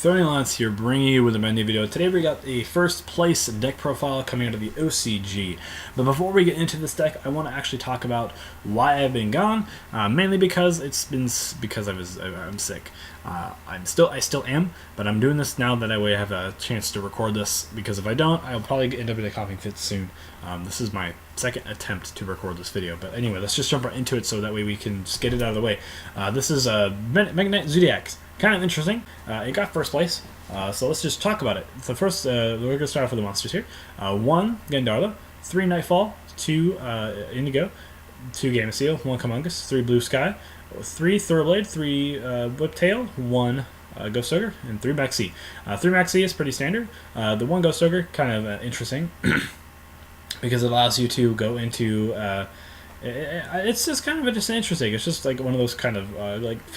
Throwing Lance here, bringing you with a brand new video. Today we got a first place deck profile coming out of the OCG. But before we get into this deck, I want to actually talk about why I've been gone. Mainly because I'm sick. I still am, but I'm doing this now that I have a chance to record this. Because if I don't, I'll probably end up in a coughing fit soon. This is my second attempt to record this video. But anyway, let's just jump right into it so that way we can just get it out of the way. This is Mekk-Knight Zoodiac. Kind of interesting. It got first place, so let's just talk about it. The first, we're going to start off with the monsters here. 1 Gandarla, 3 Nightfall, 2 Indigo, 2 Gameciel, 1 Kumungous, 3 Blue Sky, 3 Thoroughblade, 3 Whiptail, 1 Ghost Ogre, and 3 Maxx. 3 Maxx is pretty standard. The 1 Ghost Ogre, kind of interesting, because it allows you to go into... it's just kind of just interesting. It's just like one of those kind of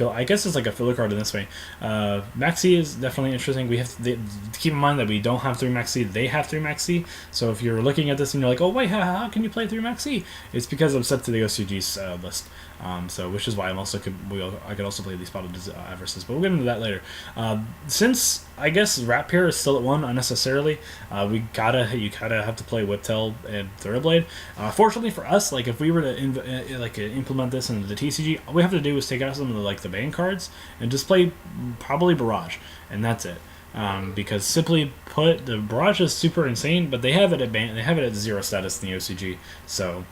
I guess it's like a filler card in this way. Maxx is definitely interesting. We have to keep in mind that we don't have 3 Maxx. They have 3 Maxx. So if you're looking at this and you're like, oh wait, how can you play 3 Maxx? It's because I'm set to the OCG's list. So which is why I could also play these Pot of Avarices, but we'll get into that later. Since I guess Rap here is still at 1 unnecessarily, you gotta have to play Whiptail and Thoroughblade. Fortunately for us, like if we were to implement this into the TCG, all we have to do is take out some of the ban cards and just play probably Barrage, and that's it. Because simply put, the Barrage is super insane, but they have it at 0 status in the OCG, so.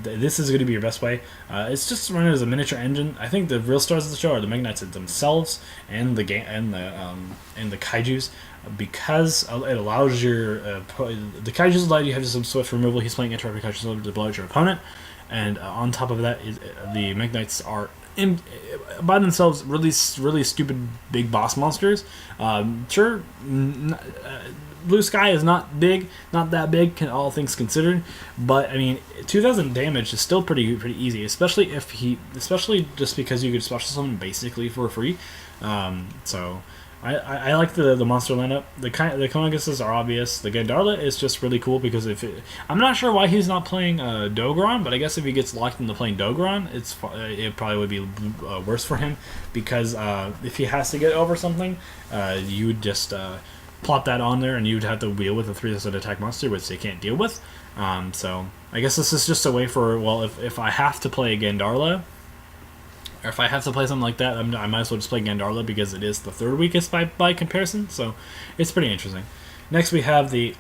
This is going to be your best way. It's just running as a miniature engine. I think the real stars of the show are the Mekk-Knights themselves and the Kaijus, because it allows your the Kaijus allow you to have some swift removal. He's playing Interrupted Kaiju Slumber to blow out your opponent, and on top of that, the Mekk-Knights are by themselves really stupid big boss monsters. Sure. Blue Sky is not that big, all things considered, but I mean, 2,000 damage is still pretty easy, especially just because you could special summon basically for free. So I like the monster lineup. The Kumungous are obvious. The Gandarla is just really cool because I'm not sure why he's not playing Dogron, but I guess if he gets locked into playing Dogron, it probably would be worse for him, because if he has to get over something, you would just plop that on there, and you'd have to deal with a 3-sided attack monster, which they can't deal with. So I guess this is just a way for, well, if I have to play a Gandarla, or if I have to play something like that, I might as well just play Gandarla, because it is the 3rd weakest by comparison. So it's pretty interesting. Next we have the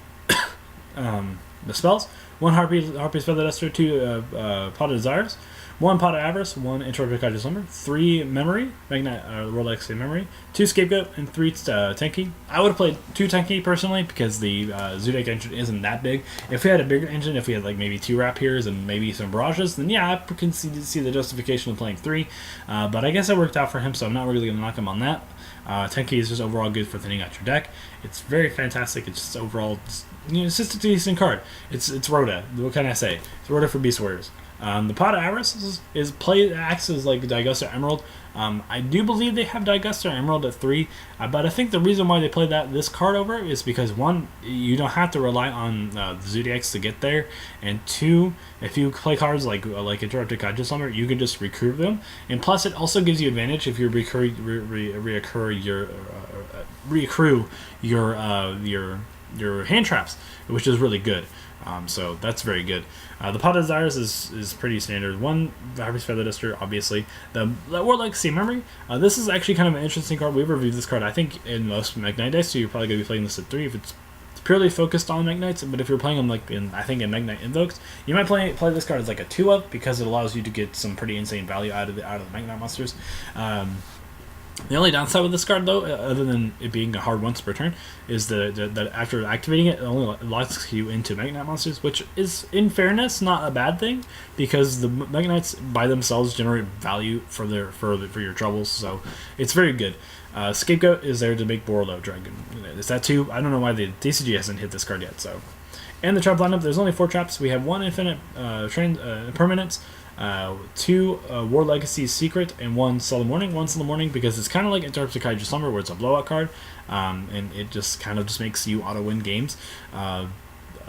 spells. 1 Harpie's Feather Duster, 2 Pot of Desires, 1 Pot of Avarice, 1 Interrupted Kaiju Slumber, 3 Memory, Mekk-Knight World Memory, 2 Scapegoat, and 3 Tenki. I would have played 2 Tenki personally, because the Zoodiac engine isn't that big. If we had a bigger engine, if we had like maybe 2 Rapiers and maybe some Barrages, then yeah, I can see the justification of playing 3. But I guess it worked out for him, so I'm not really going to knock him on that. Tenki is just overall good for thinning out your deck. It's very fantastic. It's just overall, it's just a decent card. It's Rhoda. What can I say? It's Rhoda for Beast Warriors. The Pot of Avarice acts as like Daiguster Emerald. I do believe they have Daiguster Emerald at 3, but I think the reason why they play this card over is because 1, you don't have to rely on the Zoodiacs to get there, and 2, if you play cards like Interrupted Kaiju Slumber, you can just recruit them, and plus it also gives you advantage if you reaccrue your hand traps, which is really good. So that's very good. The Pot of Desires is pretty standard. 1 Harpie's Feather Duster, obviously. The World Legacy Memory. This is actually kind of an interesting card. We've reviewed this card, I think, in most Mekk-Knight decks, so you're probably going to be playing this at 3 if it's purely focused on Mekk-Knights. But if you're playing them in Mekk-Knight Invokes, you might play this card as like a 2-of, because it allows you to get some pretty insane value out of the Mekk-Knight monsters. The only downside with this card, though, other than it being a hard once per turn, is that after activating it, it only locks you into Mekk-Knight monsters, which is, in fairness, not a bad thing, because the Mekk-Knights by themselves generate value for your troubles, so it's very good. Scapegoat is there to make Borrelode Dragon. Is that too? I don't know why the TCG hasn't hit this card yet. So, and the trap lineup, there's only 4 traps. We have 1 Infinite Impermanence, 2 War Legacy Secret, and 1 Solemn Warning. 1 Solemn Warning because it's kind of like Interrupted Kaiju Slumber, where it's a blowout card, and it just kind of makes you auto win games.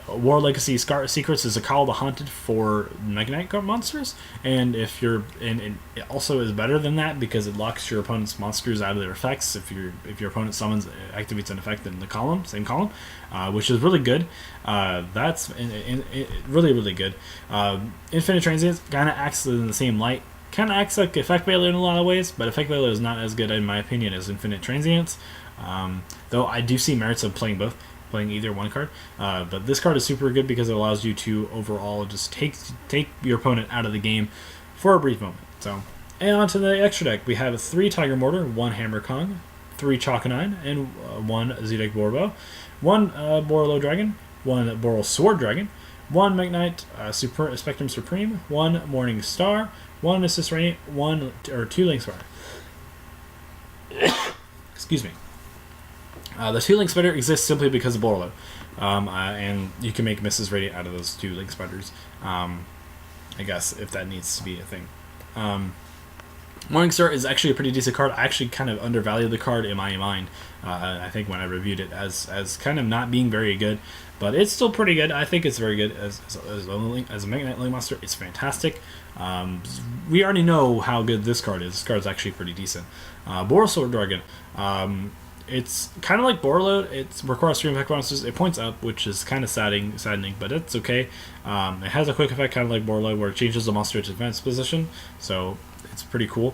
War Legacy Secrets is a Call of the Haunted for Mekk-Knight monsters, and if you're and it also is better than that because it locks your opponent's monsters out of their effects if your opponent summons activates an effect in the same column, which is really good. That's really good. Infinite Transience kind of acts in the same light. Kind of acts like Effect Veiler in a lot of ways, but Effect Veiler is not as good in my opinion as Infinite Transience. Though I do see merits of playing both. Playing either one card, but this card is super good because it allows you to overall just take your opponent out of the game for a brief moment. So, and on to the extra deck, we have 3 Tigermortar, 1 Hammerkong, 3 Chakanine, and 1 Zoodiac Boarbow, 1 Borreload Dragon, 1 Borrelsword Dragon, 1 Mekk-Knight Spectrum Supreme, 1 Morning Star, 1 Assist Radiant, 2 Link Spider. Excuse me. The 2 Link Spider exists simply because of Borreload, and you can make Mrs. Radiant out of those 2 Link Spiders, I guess, if that needs to be a thing. Morningstar is actually a pretty decent card. I actually kind of undervalued the card in my mind, I think, when I reviewed it, as kind of not being very good, but it's still pretty good. I think it's very good as a Mekk-Knight Link monster. It's fantastic. We already know how good this card is. This card is actually pretty decent. Borrelsword Dragon. It's kind of like Borreload. It requires 3 effect monsters. It points up, which is kind of saddening, but it's okay. It has a quick effect, kind of like Borreload, where it changes the monster to defense position, so it's pretty cool.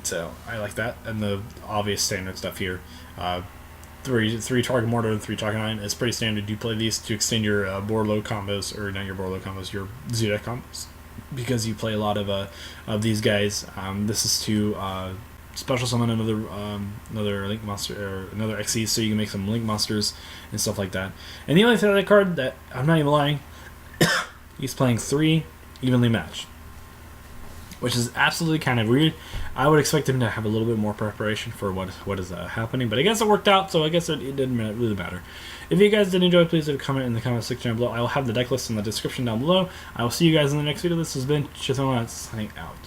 So I like that, and the obvious standard stuff here. 3 Tigermortar and 3 Chakanine is pretty standard. You play these to extend your Borreload combos, or not your Borreload combos, your Zoodiac combos, because you play a lot of these guys. This is to special summon another Link monster or another XE, so you can make some Link monsters and stuff like that. And the only thing on that card that I'm not even lying, he's playing 3 evenly matched, which is absolutely kind of weird. I would expect him to have a little bit more preparation for what is happening, but I guess it worked out, so I guess it didn't really matter. If you guys did enjoy, please leave a comment in the comment section down below. I will have the deck list in the description down below. I will see you guys in the next video. This has been Chithon signing out.